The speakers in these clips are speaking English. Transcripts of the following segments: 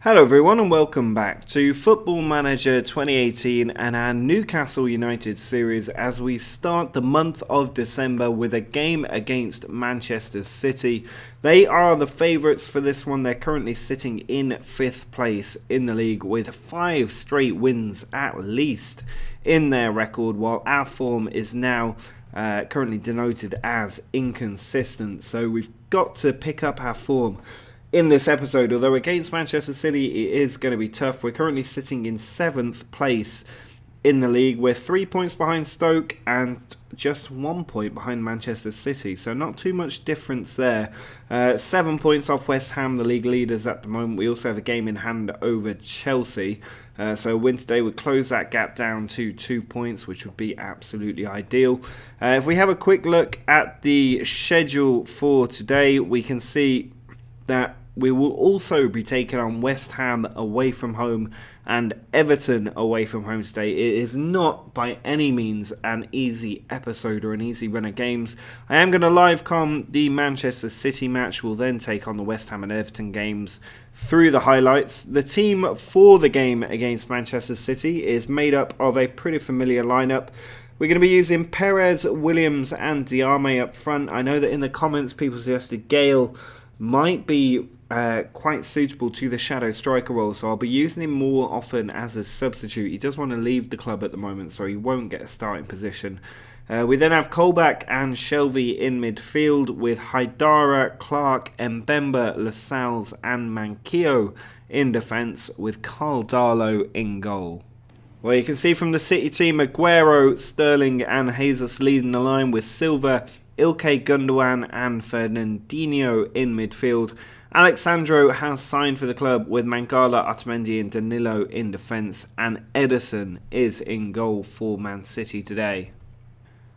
Hello everyone and welcome back to Football Manager 2018 and our Newcastle United series as we start the month of December with a game against Manchester City. They are the favourites for this one. They're currently sitting in 5th place in the league with 5 straight wins at least in their record, while our form is now currently denoted as inconsistent. So we've got to pick up our form in this episode. Although against Manchester City it is going to be tough. We're currently sitting in 7th place in the league. We're 3 points behind Stoke and just 1 point behind Manchester City, so not too much difference there. 7 points off West Ham, the league leaders at the moment. We also have a game in hand over Chelsea, so a win today would close that gap down to 2 points, which would be absolutely ideal. If we have a quick look at the schedule for today, we can see that we will also be taking on West Ham away from home and Everton away from home today. It is not by any means an easy episode or an easy run of games. I am going to live com the Manchester City match. We'll then take on the West Ham and Everton games through the highlights. The team for the game against Manchester City is made up of a pretty familiar lineup. We're going to be using Perez, Williams and Diame up front. I know that in the comments people suggested Gale might be quite suitable to the shadow striker role, so I'll be using him more often as a substitute. He does want to leave the club at the moment, so he won't get a starting position. We then have Colback and Shelvey in midfield with Haidara, Clark, Mbemba, Lascelles and Manquillo in defence, with Carl Darlow in goal. Well, you can see from the City team, Aguero, Sterling and Jesus leading the line, with Silva, Ilkay Gundogan and Fernandinho in midfield. Alexandro has signed for the club, with Mangala, Otamendi and Danilo in defence, and Ederson is in goal for Man City today.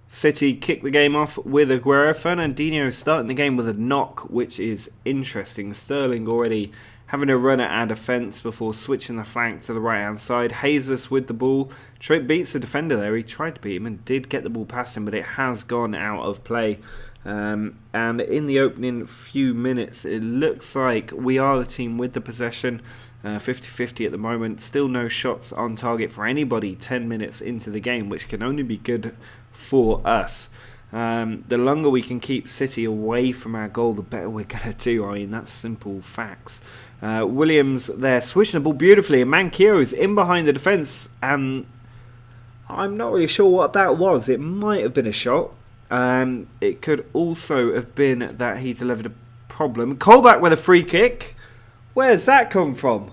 City kick the game off with Aguero. Fernandinho starting the game with a knock, which is interesting. Sterling already having a run at our defence before switching the flank to the right hand side. Jesus with the ball. Trick beats the defender there. He tried to beat him and did get the ball past him, but it has gone out of play. And in the opening few minutes, it looks like we are the team with the possession. 50-50 at the moment. Still no shots on target for anybody 10 minutes into the game, which can only be good for us. The longer we can keep City away from our goal, the better we're going to do. I mean, that's simple facts. Williams there switching the ball beautifully, and Manquillo's in behind the defence, and I'm not really sure what that was. It might have been a shot. It could also have been that he delivered a problem. Colback with a free kick. Where's that come from?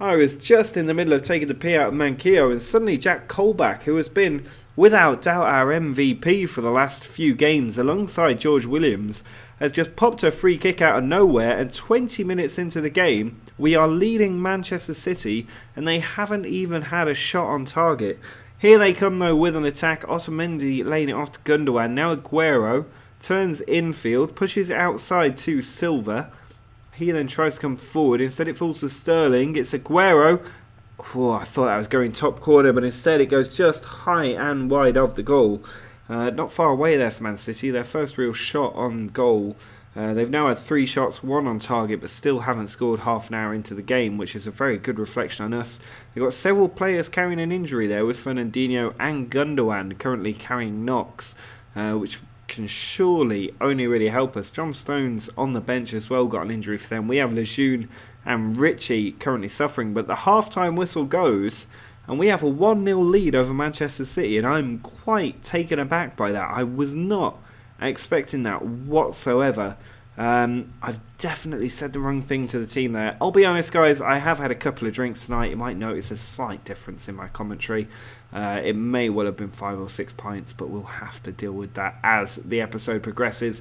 I was just in the middle of taking the pee out of Manquillo, and suddenly Jack Colback, who has been without doubt our MVP for the last few games alongside George Williams, has just popped a free kick out of nowhere, and 20 minutes into the game we are leading Manchester City and they haven't even had a shot on target. Here they come though with an attack. Otamendi laying it off to Gundogan. Now Aguero turns infield, pushes it outside to Silva. He then tries to come forward. Instead it falls to Sterling. It's Aguero. Oh, I thought that was going top corner, but instead it goes just high and wide of the goal. Not far away there for Man City. Their first real shot on goal. They've now had 3 shots, 1 on target, but still haven't scored half an hour into the game, which is a very good reflection on us. They've got several players carrying an injury there, with Fernandinho and Gundogan currently carrying knocks, which can surely only really help us. John Stones on the bench as well, got an injury for them. We have Lejeune and Ritchie currently suffering, but the half-time whistle goes and we have a 1-0 lead over Manchester City, and I'm quite taken aback by that. I was not expecting that whatsoever. I've definitely said the wrong thing to the team there. I'll be honest guys, I have had a couple of drinks tonight. You might notice a slight difference in my commentary. It may well have been 5 or 6 pints, but we'll have to deal with that as the episode progresses.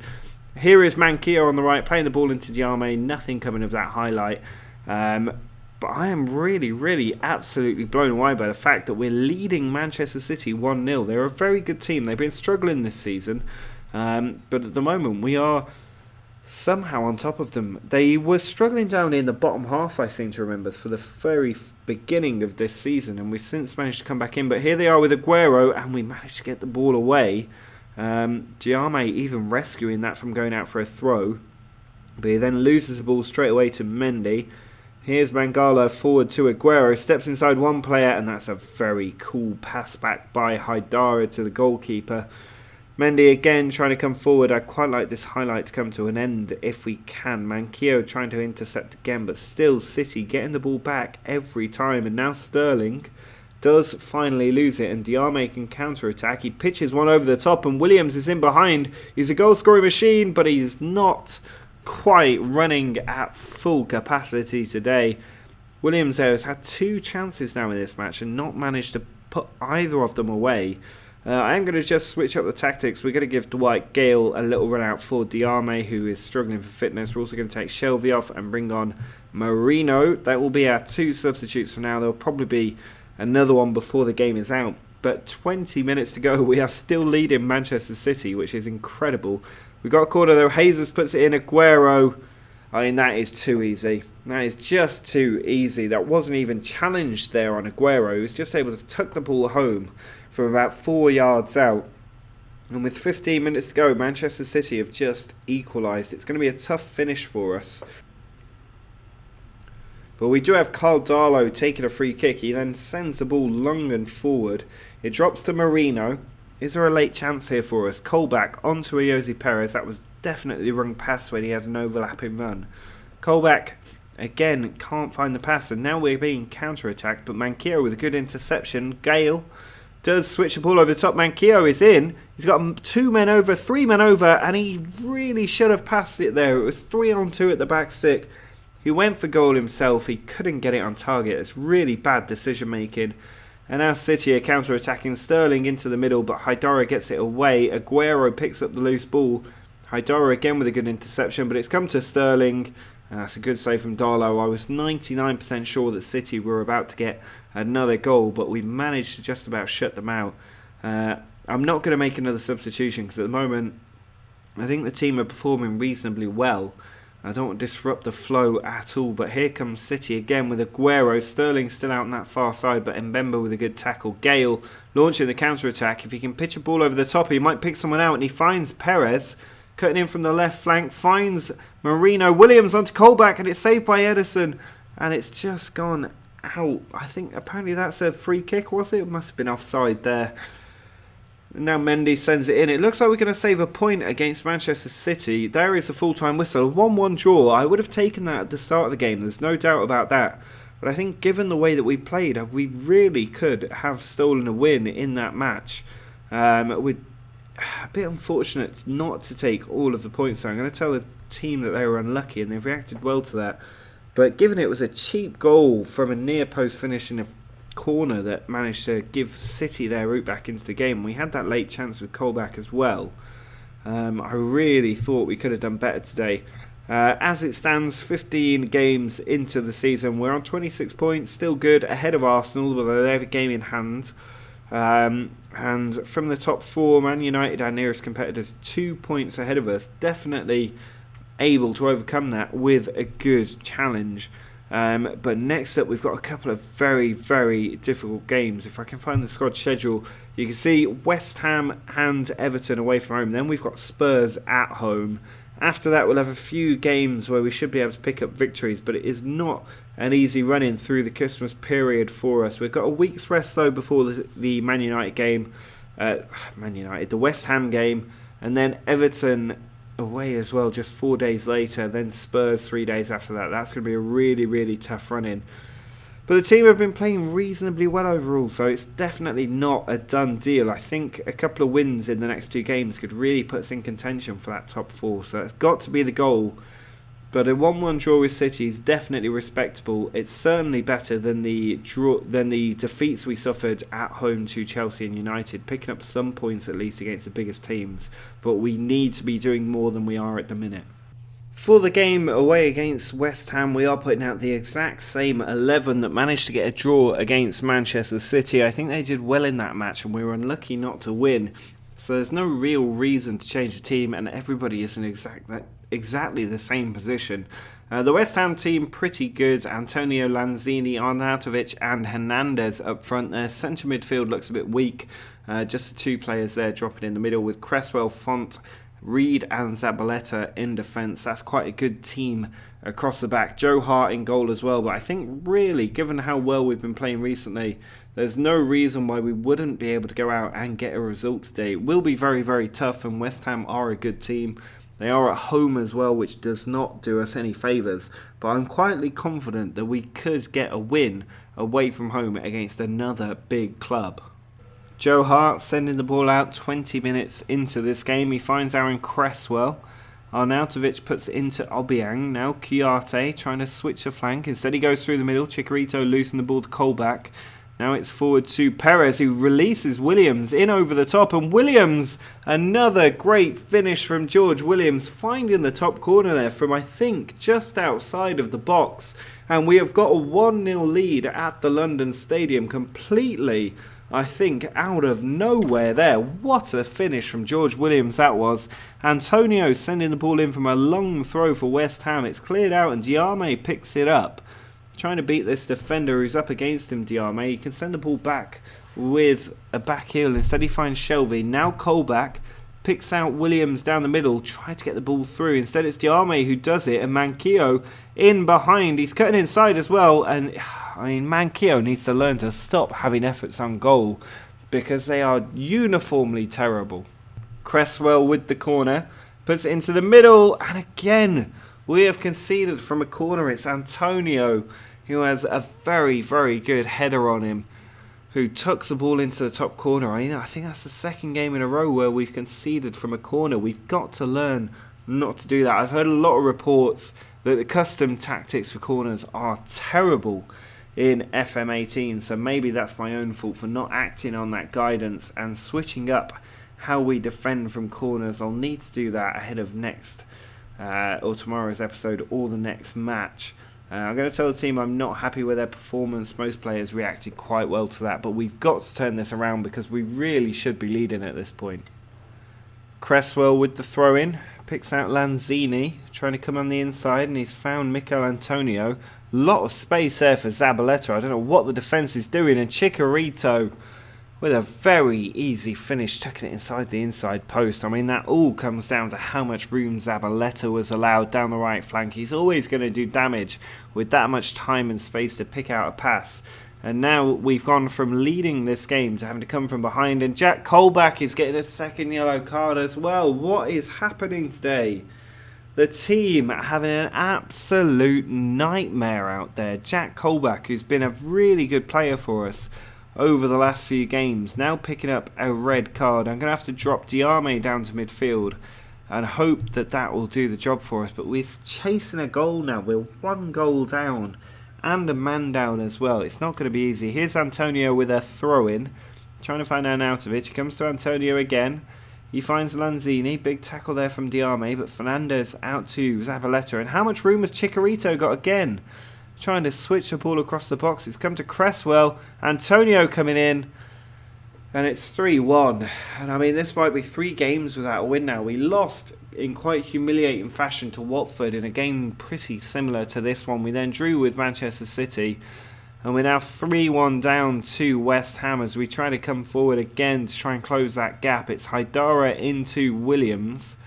Here is Manquillo on the right, playing the ball into Diame. Nothing coming of that highlight. But I am really absolutely blown away by the fact that we're leading Manchester City 1-0. They're a very good team. They've been struggling this season. But at the moment we are somehow on top of them. They were struggling down in the bottom half, I seem to remember, for the very beginning of this season, and we've since managed to come back in. But here they are with Aguero, and we managed to get the ball away. Diame even rescuing that from going out for a throw, but he then loses the ball straight away to Mendy, Here's Mangala forward to Aguero, steps inside one player, and that's a very cool pass back by Haidara to the goalkeeper. Mendy again trying to come forward. I quite like this highlight to come to an end if we can. Manquillo trying to intercept again, but still City getting the ball back every time. And now Sterling does finally lose it, and Diarme can counter-attack. He pitches one over the top, and Williams is in behind. He's a goal-scoring machine, but he's not quite running at full capacity today. Williams there has had 2 chances now in this match and not managed to put either of them away. I am going to just switch up the tactics. We're going to give Dwight Gale a little run out for Diarme, who is struggling for fitness. We're also going to take Shelby off and bring on Marino. That will be our 2 substitutes for now. There will probably be another one before the game is out. But 20 minutes to go. We are still leading Manchester City, which is incredible. We've got a corner though. Jesus puts it in. Aguero. I mean, that is too easy. That is just too easy. That wasn't even challenged there on Aguero. He was just able to tuck the ball home from about 4 yards out. And with 15 minutes to go, Manchester City have just equalised. It's going to be a tough finish for us. But we do have Carl Darlow taking a free kick. He then sends the ball long and forward. It drops to Marino. Is there a late chance here for us? Colback onto Ayoze Perez. That was definitely the wrong pass when he had an overlapping run. Colback again can't find the pass, and now we're being counter-attacked. But Manquillo with a good interception. Gale does switch the ball over the top. Manquillo is in. He's got 2 men over, 3 men over, and he really should have passed it there. It was 3-on-2 at the back stick. He went for goal himself. He couldn't get it on target. It's really bad decision making. And now City are counter-attacking. Sterling into the middle, but Haidara gets it away. Aguero picks up the loose ball. Haidara again with a good interception, but it's come to Sterling. And that's a good save from Darlow. I was 99% sure that City were about to get another goal, but we managed to just about shut them out. I'm not going to make another substitution because at the moment I think the team are performing reasonably well. I don't want to disrupt the flow at all, but here comes City again with Aguero. Sterling still out on that far side, but Mbemba with a good tackle. Gale launching the counter-attack. If he can pitch a ball over the top, he might pick someone out, and he finds Perez cutting in from the left flank, finds Marino. Williams onto Colback, and it's saved by Edison, and it's just gone out. I think apparently that's a free kick, was it? It must have been offside there. Now Mendy sends it in. It looks like we're going to save a point against Manchester City. There is a full-time whistle. A 1-1 draw. I would have taken that at the start of the game. There's no doubt about that. But I think given the way that we played, we really could have stolen a win in that match. With a bit unfortunate not to take all of the points. So I'm going to tell the team that they were unlucky, and they've reacted well to that. But given it was a cheap goal from a near-post finish in a corner that managed to give City their route back into the game. We had that late chance with Colback as well. I really thought we could have done better today. As it stands, 15 games into the season, we're on 26 points, still good, ahead of Arsenal, although they have a game in hand. And from the top 4, Man United, our nearest competitors, 2 points ahead of us, definitely able to overcome that with a good challenge. But next up we've got a couple of very, very difficult games. If I can find the squad schedule, you can see West Ham and Everton away from home. Then we've got Spurs at home. After that we'll have a few games where we should be able to pick up victories, but it is not an easy run-in through the Christmas period for us. We've got a week's rest though before the Man United game, the West Ham game, and then Everton away as well just 4 days later, then Spurs 3 days after that. That's going to be a really, really tough run-in. But the team have been playing reasonably well overall, so it's definitely not a done deal. I think a couple of wins in the next 2 games could really put us in contention for that top 4, so that's got to be the goal. But a 1-1 draw with City is definitely respectable. It's certainly better than the defeats we suffered at home to Chelsea and United, picking up some points at least against the biggest teams. But we need to be doing more than we are at the minute. For the game away against West Ham, we are putting out the exact same 11 that managed to get a draw against Manchester City. I think they did well in that match and we were unlucky not to win. So there's no real reason to change the team, and everybody is in exactly the same position. The West Ham team pretty good. Antonio Lanzini, Arnautovic and Hernandez up front. Their centre midfield looks a bit weak. Just the 2 players there dropping in the middle with Cresswell, Font Reed and Zabaleta in defence. That's quite a good team across the back. Joe Hart in goal as well. But I think really, given how well we've been playing recently, there's no reason why we wouldn't be able to go out and get a result today. It will be very, very tough, and West Ham are a good team. They are at home as well, which does not do us any favours. But I'm quietly confident that we could get a win away from home against another big club. Joe Hart sending the ball out 20 minutes into this game. He finds Aaron Cresswell. Arnautovic puts it into Obiang. Now Kouyaté trying to switch the flank. Instead he goes through the middle. Chicharito losing the ball to Colback. Now it's forward to Perez, who releases Williams in over the top. And Williams, another great finish from George Williams, finding the top corner there from, I think, just outside of the box. And we have got a 1-0 lead at the London Stadium, completely, I think, out of nowhere there. What a finish from George Williams that was. Antonio sending the ball in from a long throw for West Ham. It's cleared out and Diame picks it up. Trying to beat this defender who's up against him, Diame. He can send the ball back with a back heel. Instead he finds Shelvey. Now Colback picks out Williams down the middle. Try to get the ball through. Instead it's Diame who does it. And Manquillo in behind. He's cutting inside as well. And I mean, Manquillo needs to learn to stop having efforts on goal, because they are uniformly terrible. Cresswell with the corner. Puts it into the middle. And again, we have conceded from a corner. It's Antonio, who has a very, very good header on him, who tucks the ball into the top corner. I think that's the second game in a row where we've conceded from a corner. We've got to learn not to do that. I've heard a lot of reports that the custom tactics for corners are terrible in FM18, so maybe that's my own fault for not acting on that guidance and switching up how we defend from corners. I'll need to do that ahead of next or tomorrow's episode or the next match. I'm going to tell the team I'm not happy with their performance. Most players reacted quite well to that, but we've got to turn this around because we really should be leading at this point. Cresswell with the throw-in, picks out Lanzini, trying to come on the inside, and he's found Mikel Antonio. Lot of space there for Zabaleta. I don't know what the defence is doing, and Chicharito with a very easy finish, tucking it inside the inside post. I mean, that all comes down to how much room Zabaleta was allowed down the right flank. He's always going to do damage with that much time and space to pick out a pass. And now we've gone from leading this game to having to come from behind. And Jack Colback is getting a second yellow card as well. What is happening today? The team having an absolute nightmare out there. Jack Colback, who's been a really good player for us over the last few games, now picking up a red card. I'm going to have to drop Diame down to midfield and hope that that will do the job for us. But we're chasing a goal now. We're 1 goal down and a man down as well. It's not going to be easy. Here's Antonio with a throw-in, trying to find Arnautovic. He comes to Antonio again. He finds Lanzini. Big tackle there from Diame, but Fernandez out to Zabaleta. And how much room has Chicharito got again? Trying to switch the ball across the box. It's come to Cresswell. Antonio coming in. And it's 3-1. And I mean, this might be 3 games without a win now. We lost in quite humiliating fashion to Watford in a game pretty similar to this one. We then drew with Manchester City. And we're now 3-1 down to West Ham as we try to come forward again to try and close that gap. It's Haidara into Williams.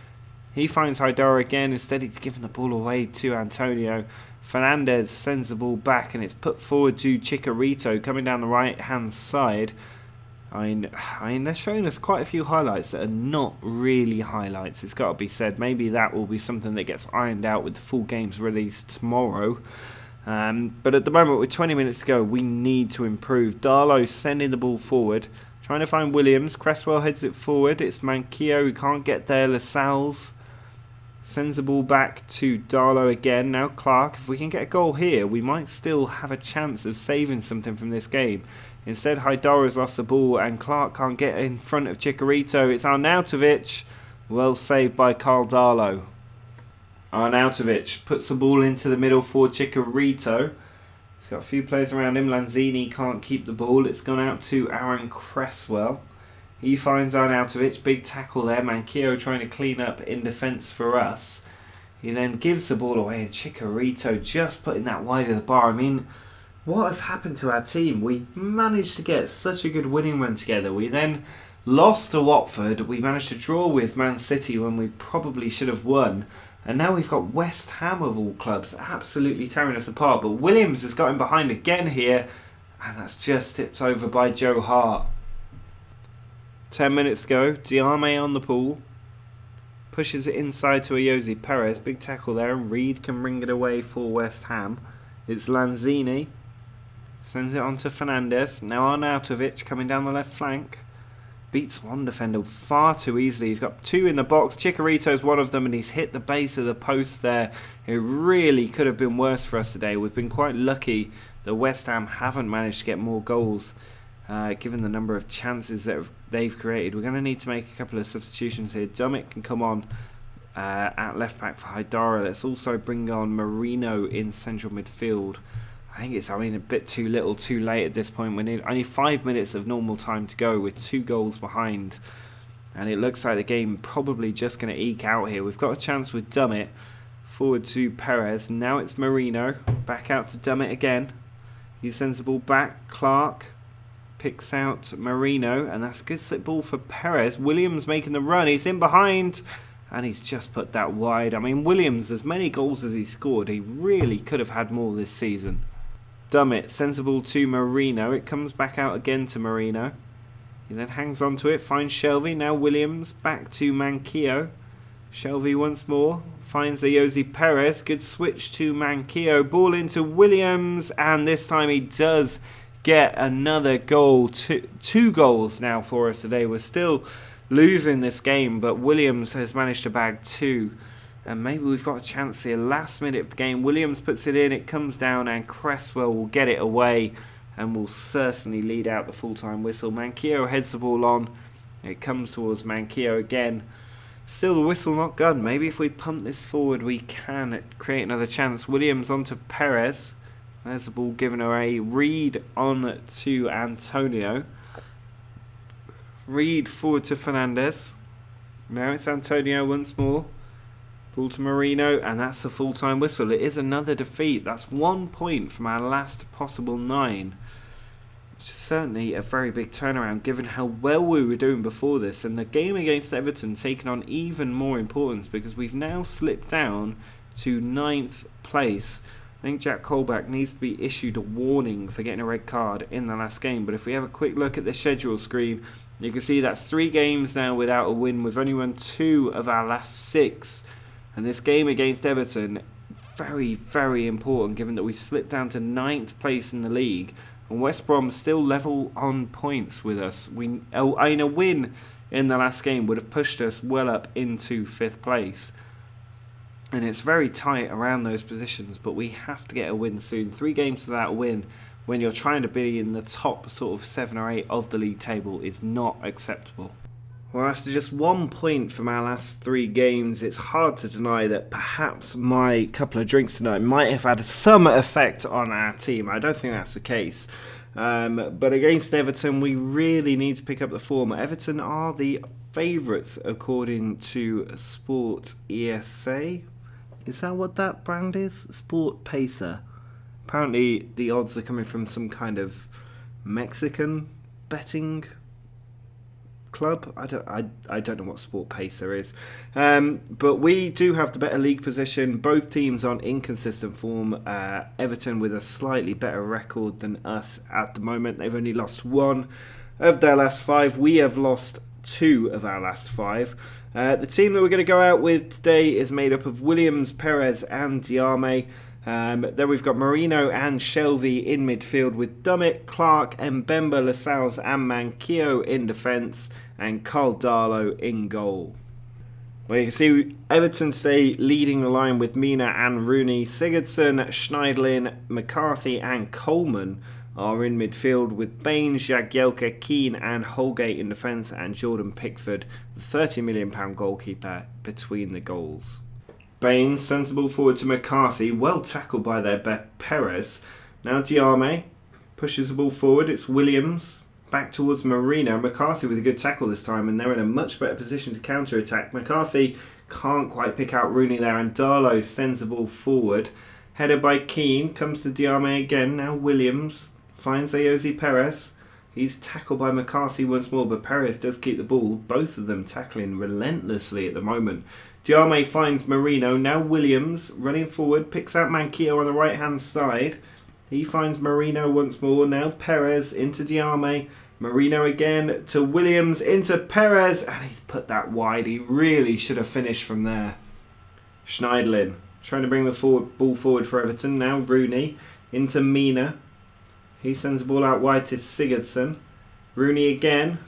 He finds Haidara again. Instead, he's given the ball away to Antonio. Fernandez sends the ball back and it's put forward to Chicharito coming down the right hand side. I mean, they're showing us quite a few highlights that are not really highlights, it's got to be said. Maybe that will be something that gets ironed out with the full games released tomorrow. But at the moment, with 20 minutes to go, we need to improve. Darlow sending the ball forward, trying to find Williams. Cresswell heads it forward. It's Manquillo who can't get there. Lascelles sends the ball back to Darlow again. Now Clark. If we can get a goal here, we might still have a chance of saving something from this game. Instead, Haidara's lost the ball and Clark can't get in front of Chicharito. It's Arnautovic. Well saved by Carl Darlow. Arnautovic puts the ball into the middle for Chicharito. He's got a few players around him. Lanzini can't keep the ball. It's gone out to Aaron Cresswell. He finds Arnautovic. Big tackle there. Manquillo trying to clean up in defence for us. He then gives the ball away and Chicharito just putting that wide of the bar. I mean, what has happened to our team? We managed to get such a good winning run together. We then Lost to Watford. We managed to draw with Man City when we probably should have won. And now we've got West Ham of all clubs absolutely tearing us apart. But Williams has got him behind again here. And that's just tipped over by Joe Hart. 10 minutes to go. Diame on the pool. Pushes it inside to Ayoze Perez. Big tackle there. And Reed can ring it away for West Ham. It's Lanzini. Sends it on to Fernandes. Now Arnautovic coming down the left flank. Beats one defender far too easily. He's got two in the box. Chikorito's one of them, and he's hit the base of the post there. It really could have been worse for us today. We've been quite lucky that West Ham haven't managed to get more goals, given the number of chances that they've created. We're going to need to make a couple of substitutions here. Dummett can come on at left back for Haidara. Let's also bring on Marino in central midfield. I think it's, a bit too little, too late at this point. We need only 5 minutes of normal time to go with 2 goals behind. And it looks like the game probably just going to eke out here. We've got a chance with Dummett. Forward to Perez. Now it's Marino. Back out to Dummett again. He sends the ball back. Clark picks out Marino. And that's a good slip ball for Perez. Williams making the run. He's in behind. And he's just put that wide. Williams, as many goals as he scored, he really could have had more this season. Dummett sends the ball to Marino. It comes back out again to Marino. He then hangs on to it, finds Shelvey. Now Williams back to Manquillo. Shelvey once more finds Ayoze Perez. Good switch to Manquillo. Ball into Williams, and this time he does get another goal. Two goals now for us today. We're still losing this game, but Williams has managed to bag 2. And maybe we've got a chance here. Last minute of the game, Williams puts it in, it comes down, and Cresswell will get it away and will certainly lead out the full-time whistle. Manquillo heads the ball on. It comes towards Manquillo again. Still the whistle not gone. Maybe if we pump this forward, we can create another chance. Williams onto Perez. There's the ball given away. Reed on to Antonio. Reed forward to Fernandes. Now it's Antonio once more. Ball to Marino, and that's a full-time whistle. It is another defeat. That's 1 point from our last possible 9. Which is certainly a very big turnaround given how well we were doing before this. And the game against Everton taken on even more importance because we've now slipped down to 9th place. I think Jack Colback needs to be issued a warning for getting a red card in the last game. But if we have a quick look at the schedule screen, you can see that's 3 games now without a win. We've only won 2 of our last 6. And this game against Everton, very, very important given that we've slipped down to 9th place in the league. And West Brom still level on points with us. A win in the last game would have pushed us well up into 5th place. And it's very tight around those positions, but we have to get a win soon. 3 games without a win when you're trying to be in the top sort of 7 or 8 of the league table is not acceptable. Well, after just 1 point from our last 3 games, it's hard to deny that perhaps my couple of drinks tonight might have had some effect on our team. I don't think that's the case. But against Everton, we really need to pick up the form. Everton are the favourites according to Sport ESA. Is that what that brand is? Sport Pacer. Apparently the odds are coming from some kind of Mexican betting club. I don't know what Sport Pacer is, but we do have the better league position. Both teams on inconsistent form. Everton with a slightly better record than us at the moment. They've only lost 1 of their last 5. We have lost 2 of our last 5. The team that we're going to go out with today is made up of Williams, Perez and Diame. Then we've got Marino and Shelvey in midfield with Dummett, Clark, Mbemba, Lascelles and Manquillo in defence and Carl Darlow in goal. Well, you can see Everton today leading the line with Mina and Rooney. Sigurdsson, Schneidlin, McCarthy and Coleman are in midfield with Baines, Jagielka, Keane and Holgate in defence and Jordan Pickford, the £30 million goalkeeper, between the goals. Baines sends the ball forward to McCarthy, well tackled by their Perez. Now Diame pushes the ball forward, it's Williams, back towards Marino. McCarthy with a good tackle this time, and they're in a much better position to counter-attack. McCarthy can't quite pick out Rooney there, and Darlow sends the ball forward. Headed by Keane, comes to Diame again, now Williams finds Ayoze Perez. He's tackled by McCarthy once more, but Perez does keep the ball. Both of them tackling relentlessly at the moment. Diame finds Marino. Now Williams running forward, picks out Manquillo on the right-hand side. He finds Marino once more. Now Perez into Diame. Marino again to Williams, into Perez, and he's put that wide. He really should have finished from there. Schneiderlin trying to bring the ball forward for Everton. Now Rooney into Mina. He sends the ball out wide to Sigurdsson. Rooney again,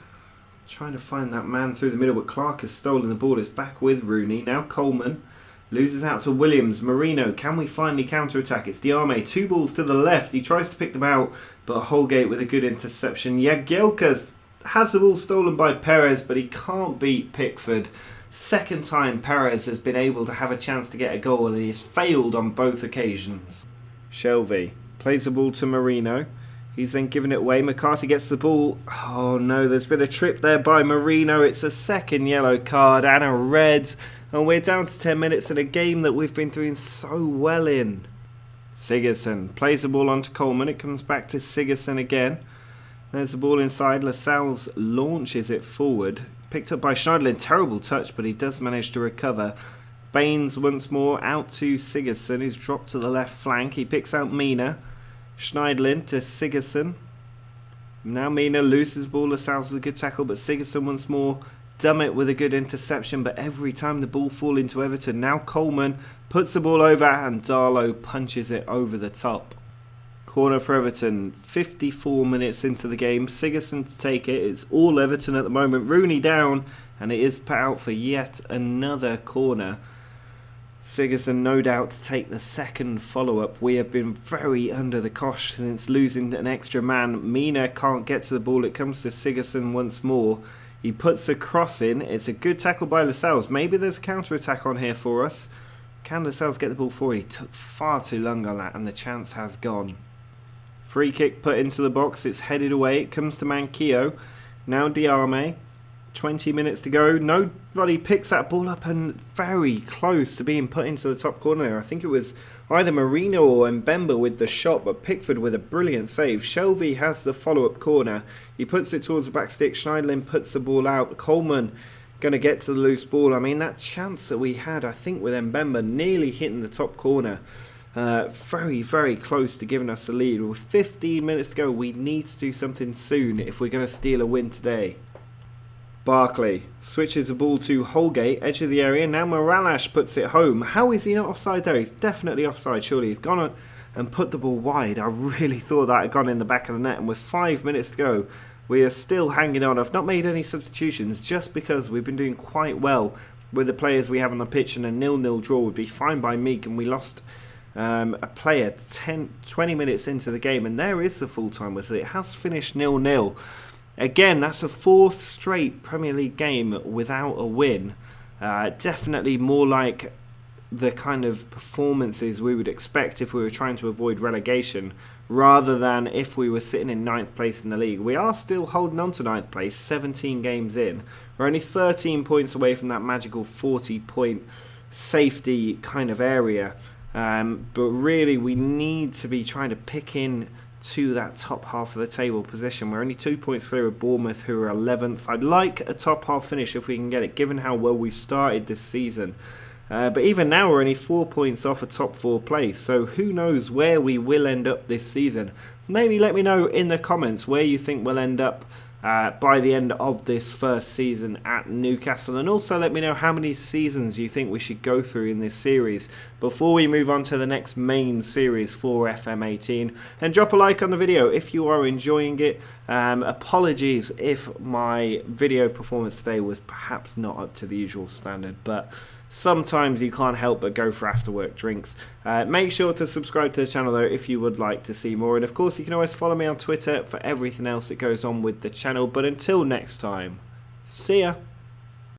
trying to find that man through the middle, but Clark has stolen the ball. It's back with Rooney. Now Coleman loses out to Williams. Marino, can we finally counter-attack? It's Diame. 2 balls to the left. He tries to pick them out, but Holgate with a good interception. Jagielka has the ball stolen by Perez, but he can't beat Pickford. Second time Perez has been able to have a chance to get a goal, and he's failed on both occasions. Shelvey plays the ball to Marino. He's then given it away. McCarthy gets the ball. Oh no, there's been a trip there by Marino. It's a second yellow card and a red. And we're down to 10 minutes in a game that we've been doing so well in. Sigurdsson plays the ball on to Coleman. It comes back to Sigurdsson again. There's the ball inside. Lascelles launches it forward. Picked up by Schneiderlin. Terrible touch, but he does manage to recover. Baines once more out to Sigurdsson, who's dropped to the left flank. He picks out Mina. Schneiderlin to Sigurdsson. Now Mina loses the ball. Lascelles with a good tackle, but Sigurdsson once more. Dummett with a good interception, but every time the ball falls into Everton. Now Coleman puts the ball over and Darlow punches it over the top. Corner for Everton. 54 minutes into the game. Sigurdsson to take it. It's all Everton at the moment. Rooney down, and it is put out for yet another corner. Sigurdsson no doubt to take the second follow-up. We have been very under the cosh since losing an extra man. Mina can't get to the ball. It comes to Sigurdsson once more. He puts a cross in. It's a good tackle by Lascelles. Maybe there's a counter-attack on here for us. Can Lascelles get the ball forward? He took far too long on that, and the chance has gone. Free kick put into the box. It's headed away. It comes to Manquillo. Now Diame. 20 minutes to go. Nobody picks that ball up, and very close to being put into the top corner there. I think it was either Marino or Mbemba with the shot, but Pickford with a brilliant save. Shelvey has the follow-up corner. He puts it towards the back stick. Schneiderlin puts the ball out. Coleman going to get to the loose ball. I mean, that chance that we had, I think, with Mbemba nearly hitting the top corner. Very, very close to giving us the lead. With 15 minutes to go, we need to do something soon if we're going to steal a win today. Barkley switches the ball to Holgate, edge of the area. Now Morales puts it home. How is he not offside there? He's definitely offside, surely. He's gone on and put the ball wide. I really thought that had gone in the back of the net. And with 5 minutes to go, we are still hanging on. I've not made any substitutions just because we've been doing quite well with the players we have on the pitch, and a 0-0 draw would be fine by me. And we lost a player 20 minutes into the game, and there is the full-time whistle. It has finished 0-0. Again, that's a 4th straight Premier League game without a win. Definitely more like the kind of performances we would expect if we were trying to avoid relegation, rather than if we were sitting in 9th place in the league. We are still holding on to 9th place, 17 games in. We're only 13 points away from that magical 40-point safety kind of area. But really, we need to be trying to pick in to that top half of the table position. We're only 2 points clear of Bournemouth, who are 11th. I'd like a top half finish if we can get it, given how well we've started this season. But even now, we're only 4 points off a top 4 place. So who knows where we will end up this season. Maybe let me know in the comments where you think we'll end up by the end of this first season at Newcastle, and also let me know how many seasons you think we should go through in this series before we move on to the next main series for FM18. And drop a like on the video if you are enjoying it. Apologies if my video performance today was perhaps not up to the usual standard, but sometimes you can't help but go for after work drinks. Make sure to subscribe to the channel though if you would like to see more, and of course you can always follow me on Twitter for everything else that goes on with the channel. But until next time, see ya.